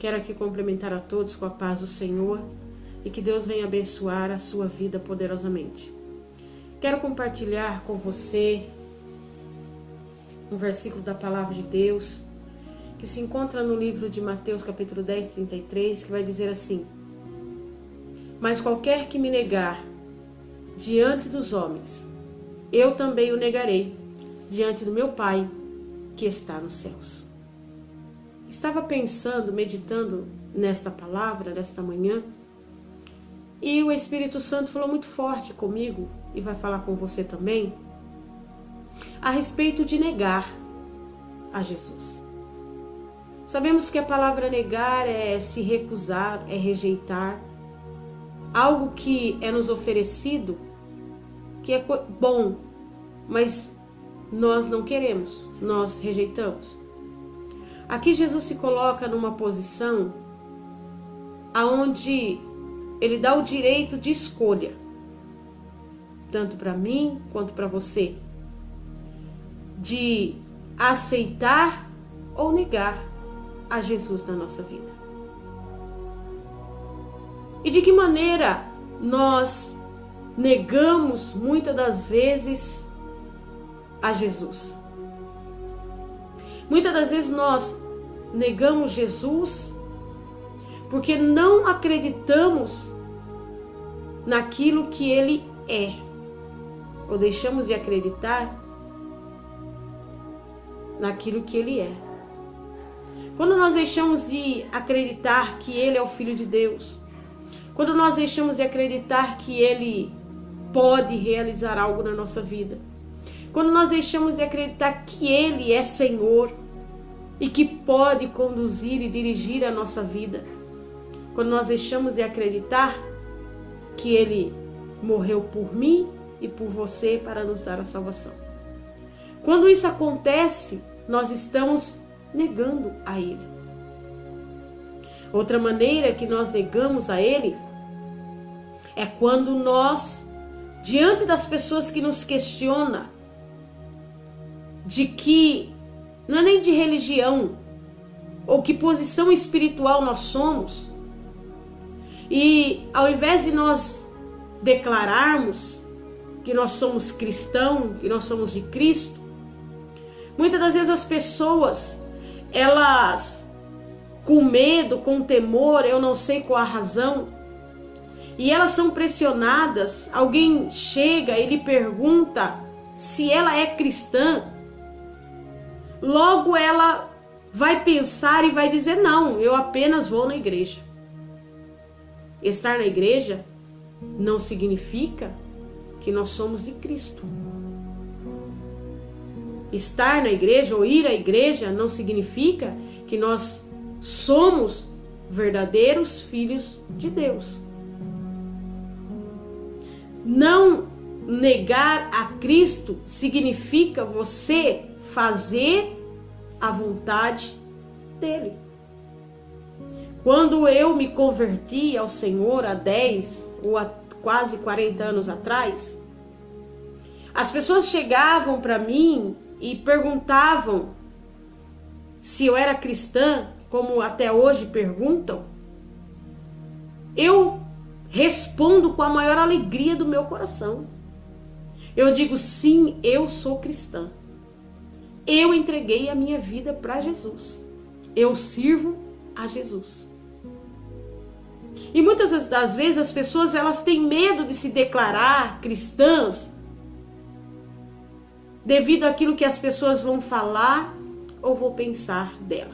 Quero aqui cumprimentar a todos com a paz do Senhor e que Deus venha abençoar a sua vida poderosamente. Quero compartilhar com você um versículo da palavra de Deus que se encontra no livro de Mateus capítulo 10, 33, que vai dizer assim: mas qualquer que me negar diante dos homens, eu também o negarei diante do meu Pai que está nos céus. Estava pensando, meditando nesta palavra, nesta manhã, e o Espírito Santo falou muito forte comigo, e vai falar com você também, a respeito de negar a Jesus. Sabemos que a palavra negar é se recusar, é rejeitar, algo que é nos oferecido, que é bom, mas nós não queremos, nós rejeitamos. Aqui Jesus se coloca numa posição aonde ele dá o direito de escolha, tanto para mim quanto para você, de aceitar ou negar a Jesus na nossa vida. E de que maneira nós negamos muitas das vezes a Jesus? Muitas das vezes nós negamos Jesus porque não acreditamos naquilo que Ele é, ou deixamos de acreditar naquilo que Ele é. Quando nós deixamos de acreditar que Ele é o Filho de Deus, quando nós deixamos de acreditar que Ele pode realizar algo na nossa vida, quando nós deixamos de acreditar que Ele é Senhor e que pode conduzir e dirigir a nossa vida, quando nós deixamos de acreditar que Ele morreu por mim e por você para nos dar a salvação. Quando isso acontece, nós estamos negando a Ele. Outra maneira que nós negamos a Ele é quando nós, diante das pessoas que nos questionam, de que não é nem de religião ou que posição espiritual nós somos, e ao invés de nós declararmos que nós somos cristãos, que nós somos de Cristo, muitas das vezes as pessoas, elas com medo, com temor, eu não sei qual a razão, e elas são pressionadas, alguém chega e lhe pergunta se ela é cristã, logo ela vai pensar e vai dizer: não, eu apenas vou na igreja. Estar na igreja não significa que nós somos de Cristo. Estar na igreja ou ir à igreja não significa que nós somos verdadeiros filhos de Deus. Não negar a Cristo significa você fazer a vontade dele. Quando eu me converti ao Senhor há 10 ou há quase 40 anos atrás, as pessoas chegavam para mim e perguntavam se eu era cristã, como até hoje perguntam. Eu respondo com a maior alegria do meu coração. Eu digo: sim, eu sou cristã. Eu entreguei a minha vida para Jesus. Eu sirvo a Jesus. E muitas das vezes as pessoas, elas têm medo de se declarar cristãs devido àquilo que as pessoas vão falar ou vão pensar dela.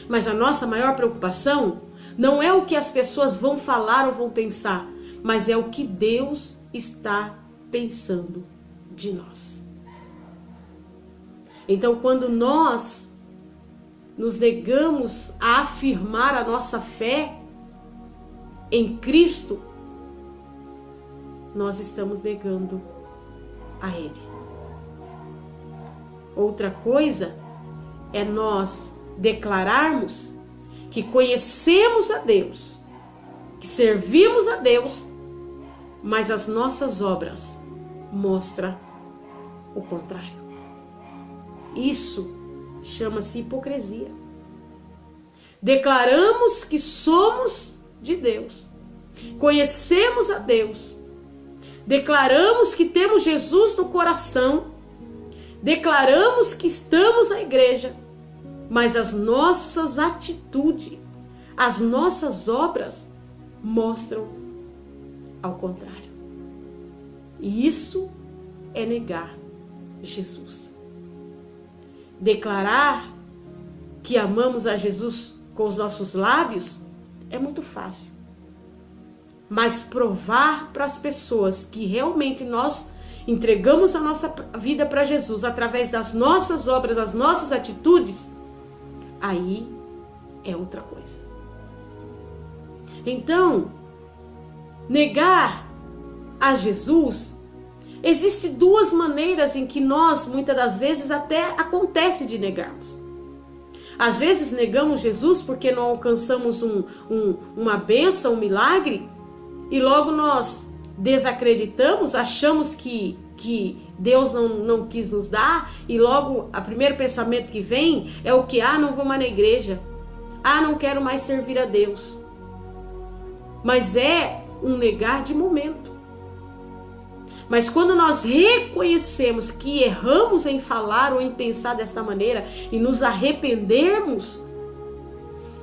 Mas a nossa maior preocupação não é o que as pessoas vão falar ou vão pensar, mas é o que Deus está pensando de nós. Então, quando nós nos negamos a afirmar a nossa fé em Cristo, nós estamos negando a Ele. Outra coisa é nós declararmos que conhecemos a Deus, que servimos a Deus, mas as nossas obras mostram o contrário. Isso chama-se hipocrisia. declaramos que somos de Deus, conhecemos a Deus, declaramos que temos Jesus no coração, declaramos que estamos na igreja, mas as nossas atitudes, as nossas obras mostram ao contrário. E isso é negar Jesus. Declarar que amamos a Jesus com os nossos lábios é muito fácil. Mas provar para as pessoas que realmente nós entregamos a nossa vida para Jesus através das nossas obras, das nossas atitudes, aí é outra coisa. Então, negar a Jesus, existe duas maneiras em que nós, muitas das vezes, até acontece de negarmos. Às vezes negamos Jesus porque não alcançamos uma bênção, um milagre, e logo nós desacreditamos, achamos que Deus não quis nos dar, e logo o primeiro pensamento que vem é o que? Não vou mais na igreja, não quero mais servir a Deus. Mas é um negar de momento. Mas quando nós reconhecemos que erramos em falar ou em pensar desta maneira e nos arrependermos,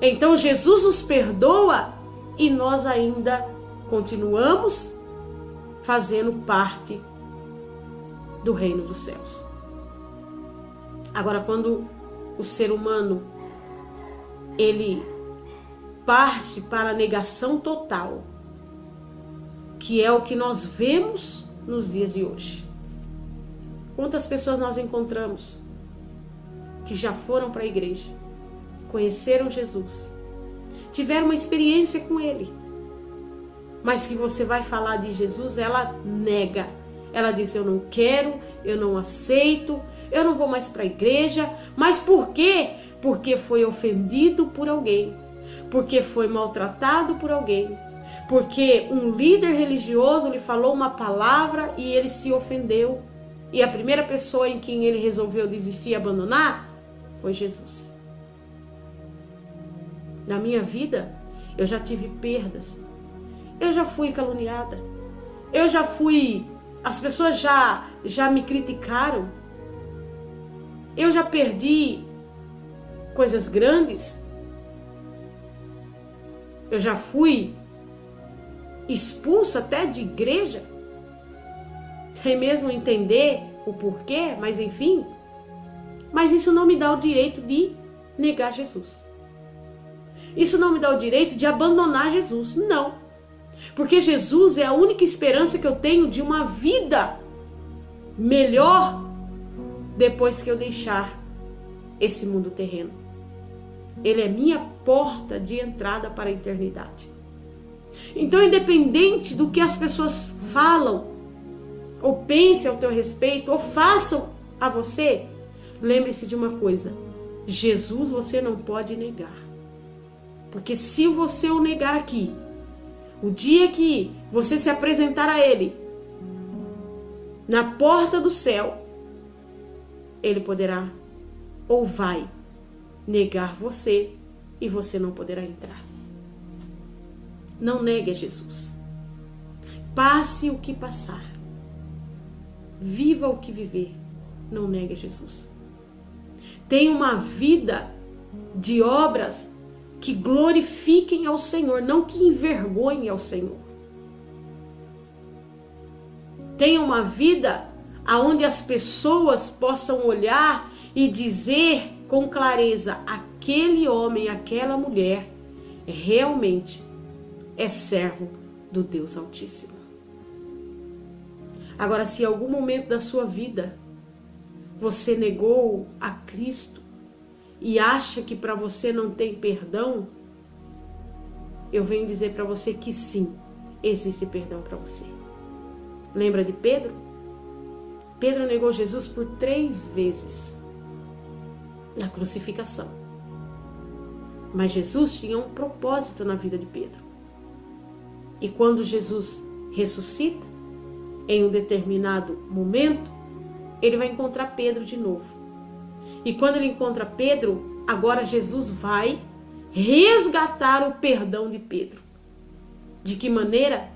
então Jesus nos perdoa e nós ainda continuamos fazendo parte do reino dos céus. Agora, quando o ser humano ele parte para a negação total, que é o que nós vemos nos dias de hoje. Quantas pessoas nós encontramos que já foram para a igreja, conheceram Jesus, tiveram uma experiência com Ele, mas que você vai falar de Jesus, ela nega. Ela diz: eu não quero, eu não aceito, eu não vou mais para a igreja. Mas por quê? Porque foi ofendido por alguém, porque foi maltratado por alguém, porque um líder religioso lhe falou uma palavra e ele se ofendeu. E a primeira pessoa em quem ele resolveu desistir e abandonar foi Jesus. Na minha vida, eu já tive perdas. Eu já fui caluniada. As pessoas já me criticaram. Eu já perdi coisas grandes. Eu já fui expulsa até de igreja, sem mesmo entender o porquê, mas enfim. Mas isso não me dá o direito de negar Jesus. Isso não me dá o direito de abandonar Jesus, não. Porque Jesus é a única esperança que eu tenho de uma vida melhor depois que eu deixar esse mundo terreno. Ele é minha porta de entrada para a eternidade. Então, independente do que as pessoas falam, ou pensem ao teu respeito, ou façam a você, lembre-se de uma coisa: Jesus você não pode negar. Porque se você o negar aqui, o dia que você se apresentar a Ele, na porta do céu, Ele poderá ou vai negar você e você não poderá entrar. Não negue a Jesus. Passe o que passar. Viva o que viver. Não negue a Jesus. Tenha uma vida de obras que glorifiquem ao Senhor, não que envergonhem ao Senhor. Tenha uma vida onde as pessoas possam olhar e dizer com clareza: aquele homem, aquela mulher realmente é servo do Deus Altíssimo. Agora, se em algum momento da sua vida você negou a Cristo e acha que para você não tem perdão, eu venho dizer para você que sim, existe perdão para você. Lembra de Pedro? Pedro negou Jesus por 3 vezes na crucificação. Mas Jesus tinha um propósito na vida de Pedro. E quando Jesus ressuscita, em um determinado momento, ele vai encontrar Pedro de novo. E quando ele encontra Pedro, agora Jesus vai resgatar o perdão de Pedro. De que maneira?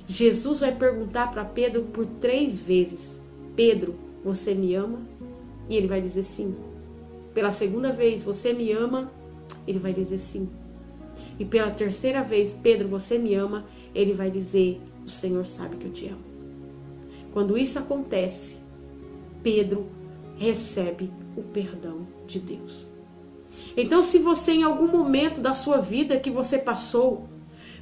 Jesus vai perguntar para Pedro por 3 vezes: Pedro, você me ama? E ele vai dizer sim. Pela 2ª vez, você me ama? Ele vai dizer sim. E pela 3ª vez, Pedro, você me ama? Ele vai dizer: o Senhor sabe que eu te amo. Quando isso acontece, Pedro recebe o perdão de Deus. Então, se você em algum momento da sua vida que você passou,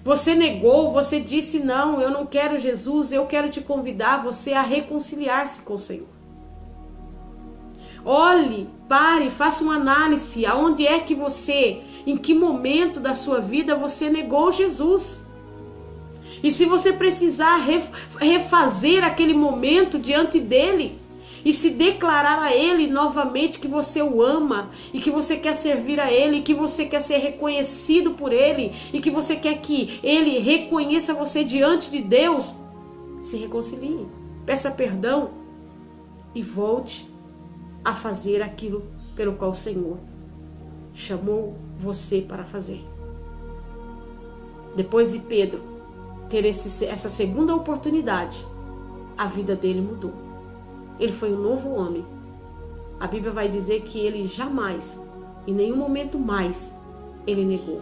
você negou, você disse: não, eu não quero Jesus, eu quero te convidar você a reconciliar-se com o Senhor. Olhe, pare, faça uma análise aonde é que você, em que momento da sua vida você negou Jesus. E se você precisar refazer aquele momento diante dele e se declarar a ele novamente que você o ama e que você quer servir a ele, e que você quer ser reconhecido por ele e que você quer que ele reconheça você diante de Deus, se reconcilie, peça perdão e volte a fazer aquilo pelo qual o Senhor chamou você para fazer. Depois de Pedro ter essa 2ª oportunidade, a vida dele mudou. Ele foi um novo homem. A Bíblia vai dizer que ele jamais, em nenhum momento mais, ele negou.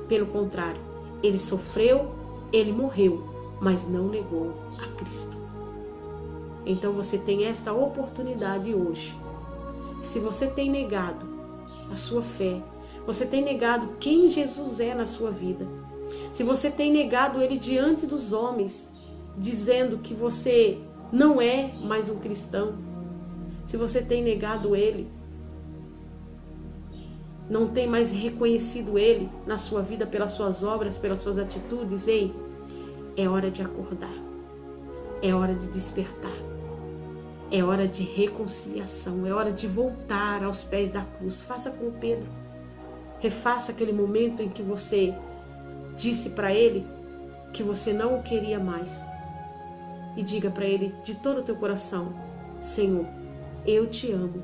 Pelo contrário, ele sofreu, ele morreu, mas não negou a Cristo. Então você tem esta oportunidade hoje. Se você tem negado a sua fé, você tem negado quem Jesus é na sua vida, se você tem negado ele diante dos homens, dizendo que você não é mais um cristão, se você tem negado ele, não tem mais reconhecido ele na sua vida pelas suas obras, pelas suas atitudes, ei, é hora de acordar, é hora de despertar, é hora de reconciliação, é hora de voltar aos pés da cruz. Faça como Pedro, refaça aquele momento em que você disse para ele que você não o queria mais. E diga para ele de todo o teu coração: Senhor, eu te amo.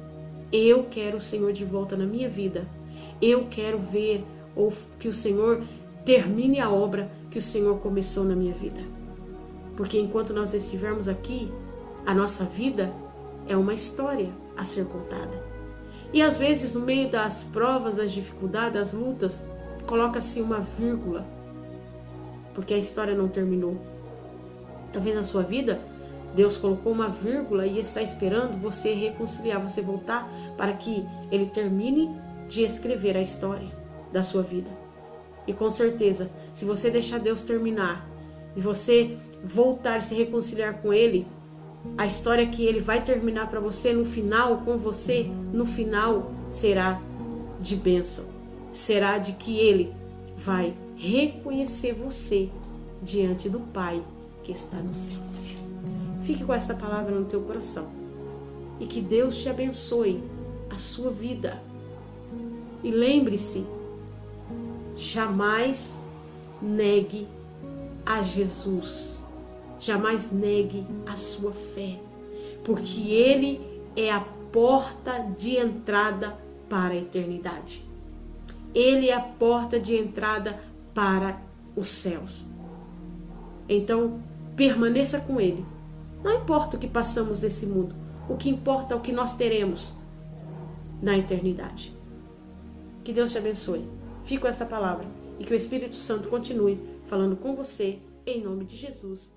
Eu quero o Senhor de volta na minha vida. Eu quero ver ou que o Senhor termine a obra que o Senhor começou na minha vida. Porque enquanto nós estivermos aqui, a nossa vida é uma história a ser contada. E às vezes, no meio das provas, das dificuldades, das lutas, coloca-se uma vírgula, porque a história não terminou. Talvez na sua vida, Deus colocou uma vírgula e está esperando você reconciliar, você voltar para que Ele termine de escrever a história da sua vida. E com certeza, se você deixar Deus terminar e você voltar e se reconciliar com Ele, a história que Ele vai terminar para você no final, com você, no final será de bênção. Será de que Ele vai reconhecer você diante do Pai que está no céu. Fique com esta palavra no teu coração e que Deus te abençoe a sua vida. E lembre-se, jamais negue a Jesus, jamais negue a sua fé, porque Ele é a porta de entrada para a eternidade. Ele é a porta de entrada para os céus. Então, permaneça com Ele. Não importa o que passamos nesse mundo, o que importa é o que nós teremos na eternidade. Que Deus te abençoe. Fique com esta palavra e que o Espírito Santo continue falando com você, em nome de Jesus.